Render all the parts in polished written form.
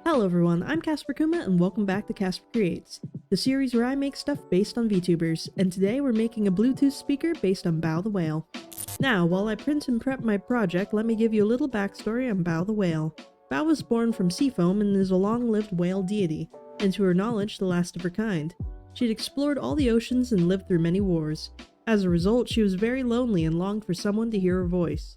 Hello everyone, I'm Casper Kuma and welcome back to Casper Creates, the series where I make stuff based on Vtubers, and today we're making a Bluetooth speaker based on Bao the Whale. Now, while I print and prep my project, let me give you a little backstory on Bao the Whale. Bao was born from sea foam and is a long-lived whale deity, and to her knowledge, the last of her kind. She'd explored all the oceans and lived through many wars. As a result, she was very lonely and longed for someone to hear her voice.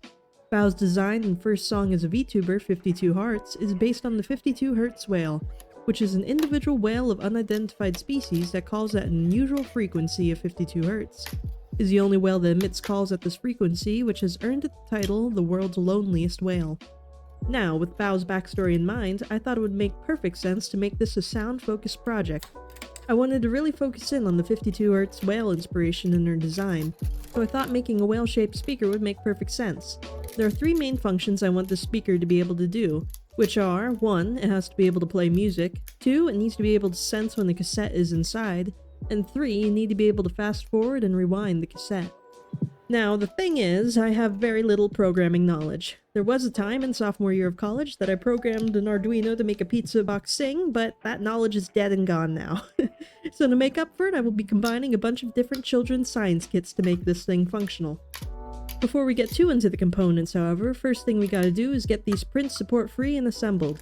Bao's design and first song as a VTuber, 52 Hearts, is based on the 52 Hertz whale, which is an individual whale of unidentified species that calls at an unusual frequency of 52 Hertz. It is the only whale that emits calls at this frequency, which has earned it the title the world's loneliest whale. Now, with Bao's backstory in mind, I thought it would make perfect sense to make this a sound-focused project. I wanted to really focus in on the 52 Hertz whale inspiration in her design, so I thought making a whale-shaped speaker would make perfect sense. There are three main functions I want the speaker to be able to do, which are 1. It has to be able to play music, 2. It needs to be able to sense when the cassette is inside, and 3. You need to be able to fast forward and rewind the cassette. Now, the thing is, I have very little programming knowledge. There was a time in sophomore year of college that I programmed an Arduino to make a pizza box sing, but that knowledge is dead and gone now. So to make up for it, I will be combining a bunch of different children's science kits to make this thing functional. Before we get too into the components, however, first thing we gotta do is get these prints support free and assembled.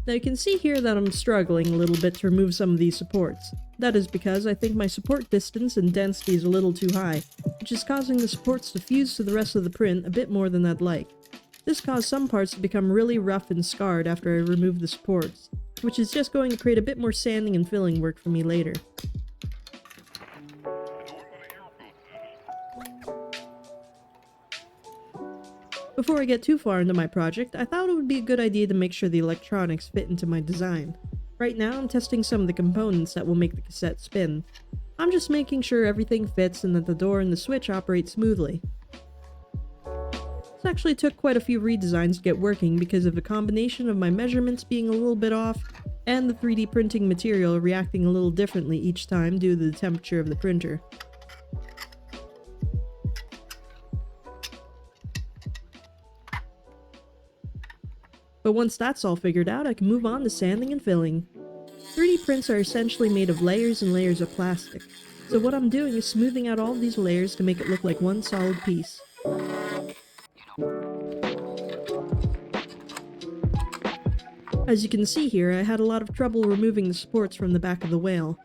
Now you can see here that I'm struggling a little bit to remove some of these supports. That is because I think my support distance and density is a little too high, which is causing the supports to fuse to the rest of the print a bit more than I'd like. This caused some parts to become really rough and scarred after I removed the supports, which is just going to create a bit more sanding and filling work for me later. Before I get too far into my project, I thought it would be a good idea to make sure the electronics fit into my design. Right now, I'm testing some of the components that will make the cassette spin. I'm just making sure everything fits and that the door and the switch operate smoothly. This actually took quite a few redesigns to get working because of a combination of my measurements being a little bit off and the 3D printing material reacting a little differently each time due to the temperature of the printer. But once that's all figured out, I can move on to sanding and filling. 3D prints are essentially made of layers and layers of plastic, so what I'm doing is smoothing out all of these layers to make it look like one solid piece. As you can see here, I had a lot of trouble removing the supports from the back of the whale.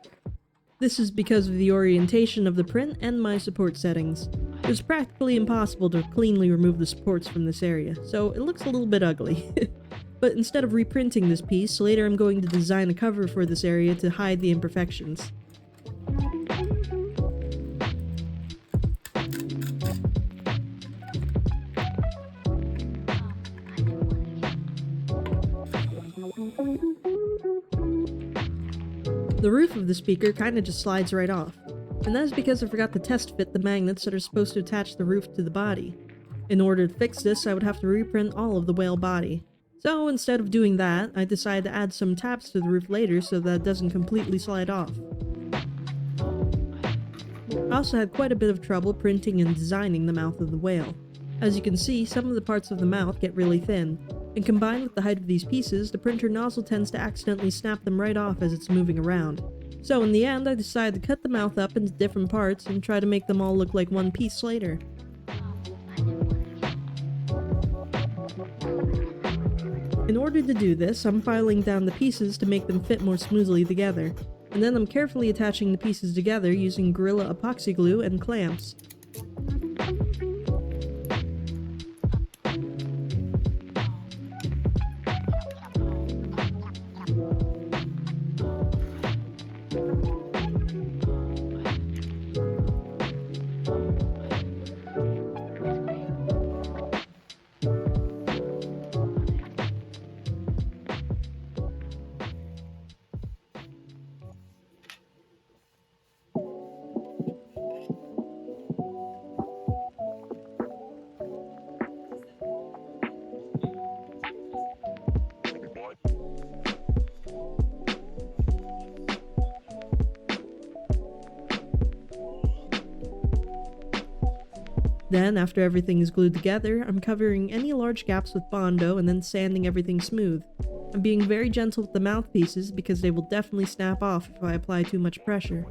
This is because of the orientation of the print and my support settings. It was practically impossible to cleanly remove the supports from this area, so it looks a little bit ugly. But instead of reprinting this piece, later I'm going to design a cover for this area to hide the imperfections. The roof of the speaker kinda just slides right off, and that is because I forgot to test fit the magnets that are supposed to attach the roof to the body. In order to fix this, I would have to reprint all of the whale body. So instead of doing that, I decided to add some tabs to the roof later so that it doesn't completely slide off. I also had quite a bit of trouble printing and designing the mouth of the whale. As you can see, some of the parts of the mouth get really thin, and combined with the height of these pieces, the printer nozzle tends to accidentally snap them right off as it's moving around. So in the end, I decided to cut the mouth up into different parts and try to make them all look like one piece later. In order to do this, I'm filing down the pieces to make them fit more smoothly together, and then I'm carefully attaching the pieces together using Gorilla Epoxy glue and clamps. Then, after everything is glued together, I'm covering any large gaps with Bondo and then sanding everything smooth. I'm being very gentle with the mouthpieces because they will definitely snap off if I apply too much pressure.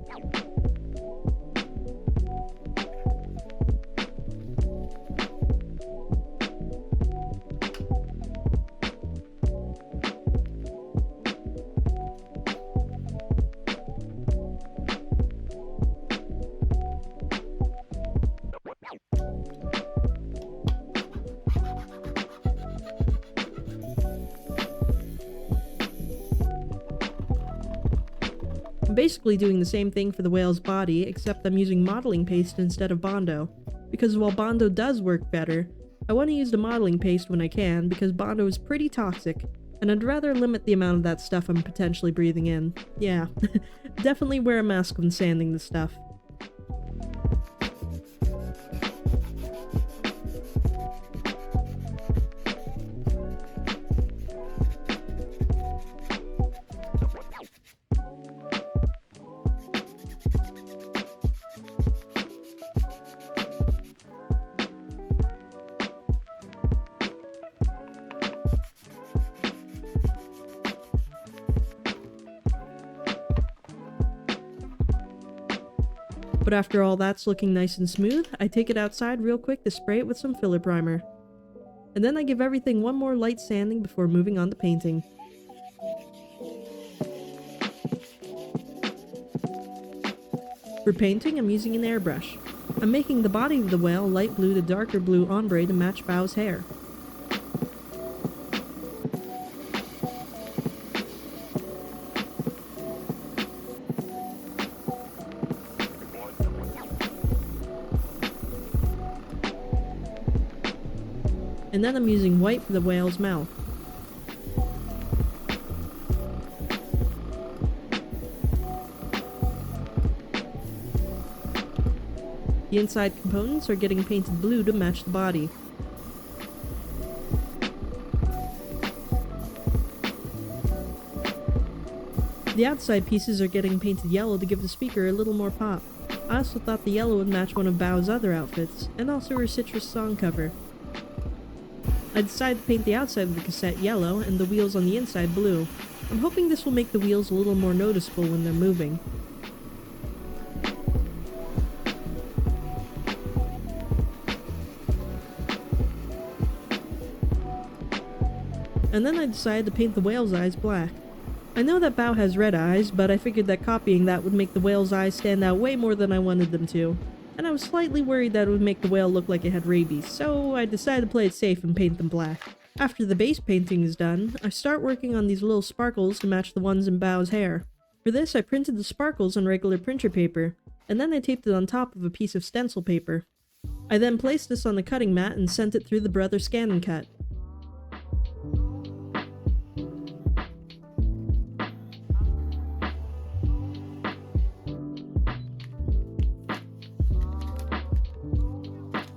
I'm basically doing the same thing for the whale's body, except I'm using modeling paste instead of Bondo. Because while Bondo does work better, I want to use the modeling paste when I can because Bondo is pretty toxic, and I'd rather limit the amount of that stuff I'm potentially breathing in. Yeah, definitely wear a mask when sanding this stuff. But after all that's looking nice and smooth, I take it outside real quick to spray it with some filler primer. And then I give everything one more light sanding before moving on to painting. For painting, I'm using an airbrush. I'm making the body of the whale light blue to darker blue ombre to match Bao's hair. And then I'm using white for the whale's mouth. The inside components are getting painted blue to match the body. The outside pieces are getting painted yellow to give the speaker a little more pop. I also thought the yellow would match one of Bao's other outfits, and also her Citrus song cover. I decided to paint the outside of the cassette yellow and the wheels on the inside blue. I'm hoping this will make the wheels a little more noticeable when they're moving. And then I decided to paint the whale's eyes black. I know that Bao has red eyes, but I figured that copying that would make the whale's eyes stand out way more than I wanted them to. And I was slightly worried that it would make the whale look like it had rabies, so I decided to play it safe and paint them black. After the base painting is done, I start working on these little sparkles to match the ones in Bao's hair. For this, I printed the sparkles on regular printer paper, and then I taped it on top of a piece of stencil paper. I then placed this on the cutting mat and sent it through the Brother Scan and Cut.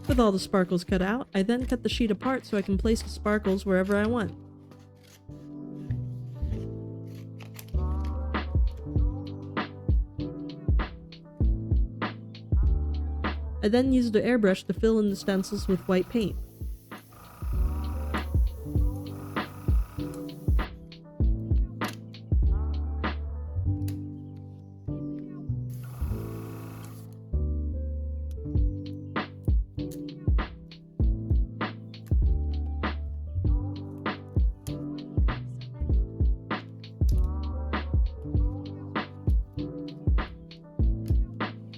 With all the sparkles cut out, I then cut the sheet apart so I can place the sparkles wherever I want. I then used the airbrush to fill in the stencils with white paint.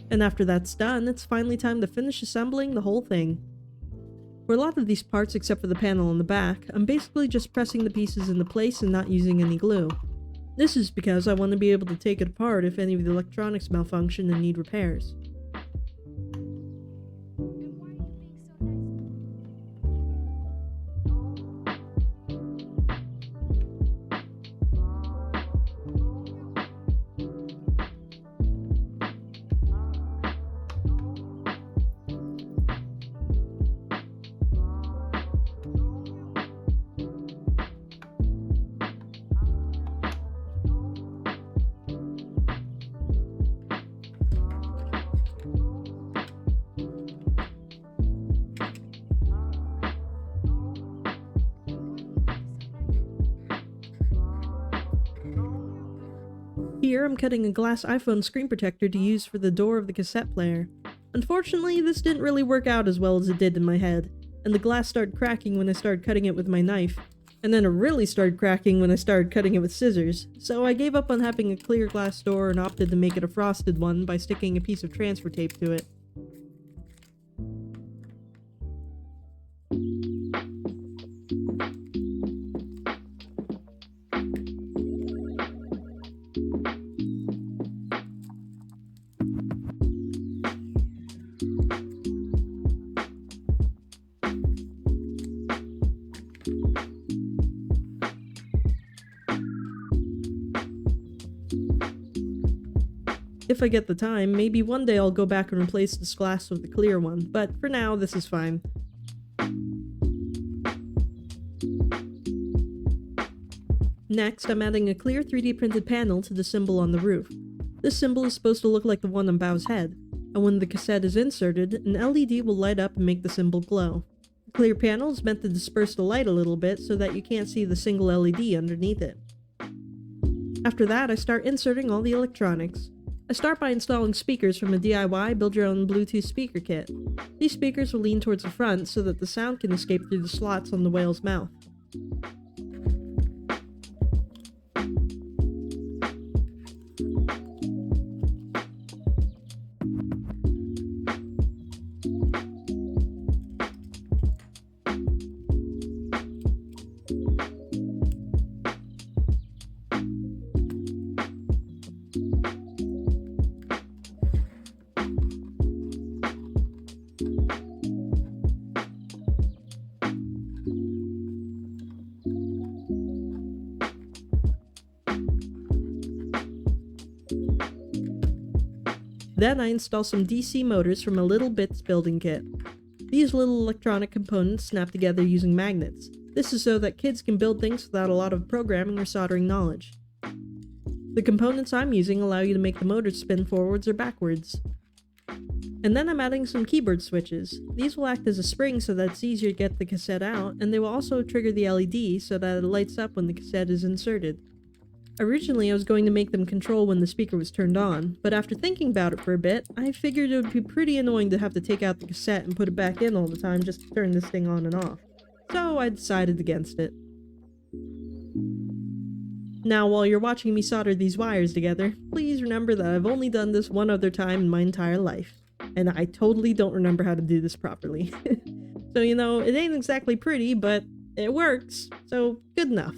And after that's done, it's finally time to finish assembling the whole thing. For a lot of these parts except for the panel on the back, I'm basically just pressing the pieces into place and not using any glue. This is because I want to be able to take it apart if any of the electronics malfunction and need repairs. Here I'm cutting a glass iPhone screen protector to use for the door of the cassette player. Unfortunately, this didn't really work out as well as it did in my head, and the glass started cracking when I started cutting it with my knife. And then it really started cracking when I started cutting it with scissors, so I gave up on having a clear glass door and opted to make it a frosted one by sticking a piece of transfer tape to it. If I get the time, maybe one day I'll go back and replace this glass with a clear one, but for now, this is fine. Next, I'm adding a clear 3D printed panel to the symbol on the roof. This symbol is supposed to look like the one on Bao's head, and when the cassette is inserted, an LED will light up and make the symbol glow. The clear panel is meant to disperse the light a little bit so that you can't see the single LED underneath it. After that, I start inserting all the electronics. I start by installing speakers from a DIY build-your-own Bluetooth speaker kit. These speakers will lean towards the front so that the sound can escape through the slots on the whale's mouth. Then I install some DC motors from a Little Bits building kit. These little electronic components snap together using magnets. This is so that kids can build things without a lot of programming or soldering knowledge. The components I'm using allow you to make the motors spin forwards or backwards. And then I'm adding some keyboard switches. These will act as a spring so that it's easier to get the cassette out, and they will also trigger the LED so that it lights up when the cassette is inserted. Originally, I was going to make them control when the speaker was turned on, but after thinking about it for a bit, I figured it would be pretty annoying to have to take out the cassette and put it back in all the time just to turn this thing on and off. So I decided against it. Now, while you're watching me solder these wires together, please remember that I've only done this one other time in my entire life, and I totally don't remember how to do this properly. So, you know, it ain't exactly pretty, but it works, so good enough.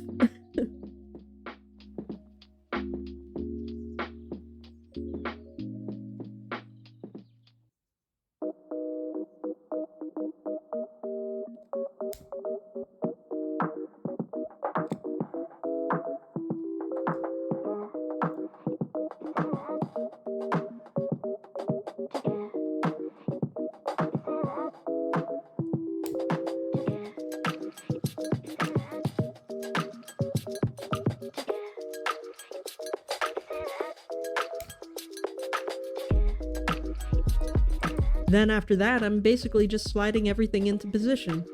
Then after that, I'm basically just sliding everything into position.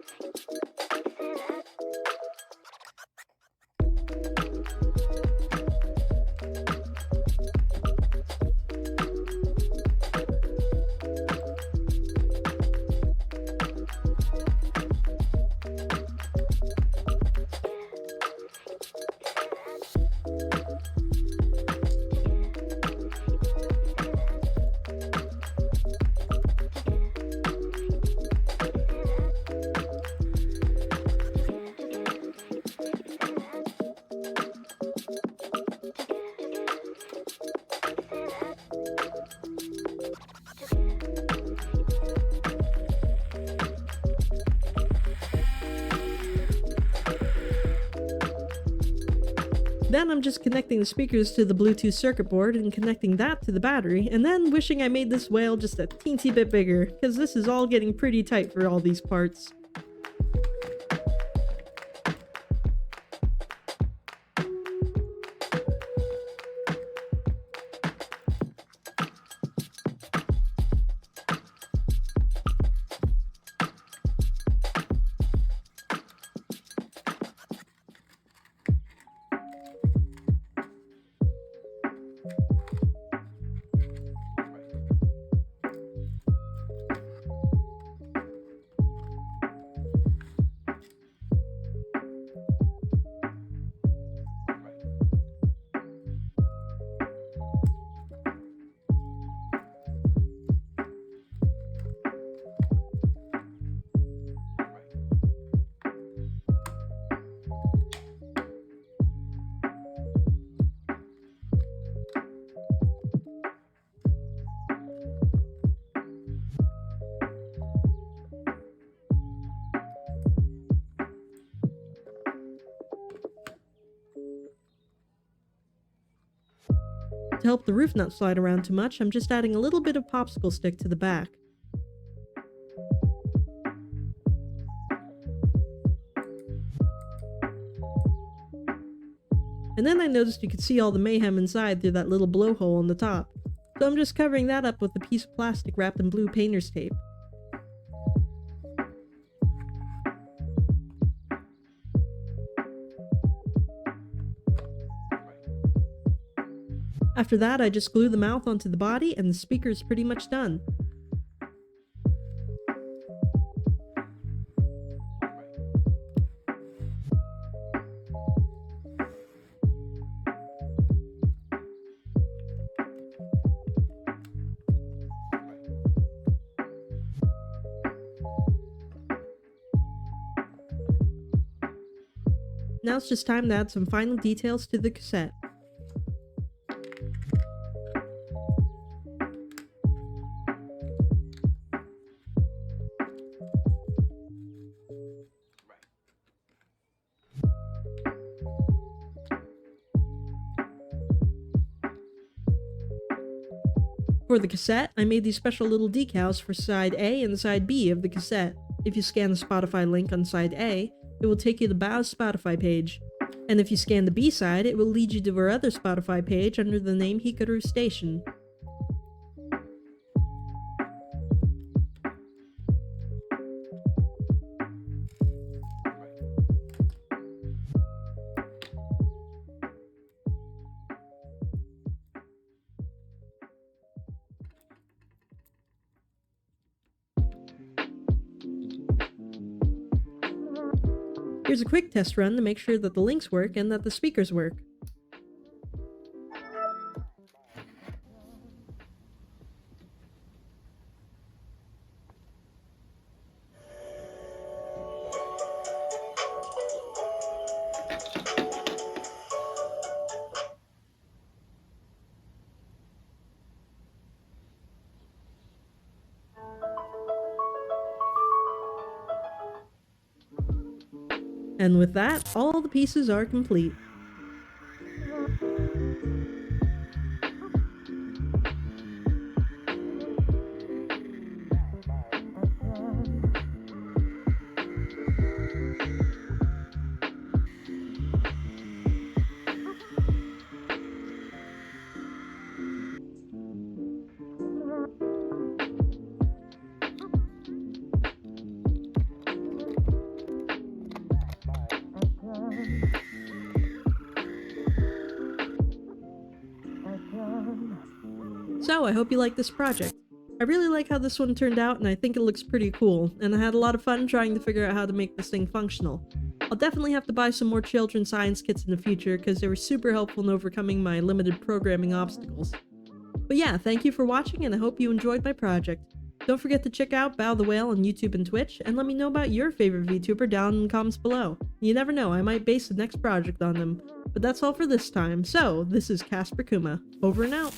Then I'm just connecting the speakers to the Bluetooth circuit board and connecting that to the battery, and then wishing I made this whale just a teensy bit bigger, because this is all getting pretty tight for all these parts. To help the roof not slide around too much, I'm just adding a little bit of popsicle stick to the back. And then I noticed you could see all the mayhem inside through that little blowhole on the top. So I'm just covering that up with a piece of plastic wrapped in blue painter's tape. After that, I just glue the mouth onto the body and the speaker is pretty much done. Now it's just time to add some final details to the cassette. For the cassette, I made these special little decals for side A and side B of the cassette. If you scan the Spotify link on side A, it will take you to Bow's Spotify page. And if you scan the B side, it will lead you to our other Spotify page under the name Hikaru Station. Here's a quick test run to make sure that the links work and that the speakers work. And with that, all the pieces are complete. So I hope you like this project. I really like how this one turned out and I think it looks pretty cool, and I had a lot of fun trying to figure out how to make this thing functional. I'll definitely have to buy some more children's science kits in the future because they were super helpful in overcoming my limited programming obstacles. But yeah, thank you for watching and I hope you enjoyed my project. Don't forget to check out Bow the Whale on YouTube and Twitch, and let me know about your favorite VTuber down in the comments below. You never know, I might base the next project on them. But that's all for this time, so this is Casper Kuma, over and out.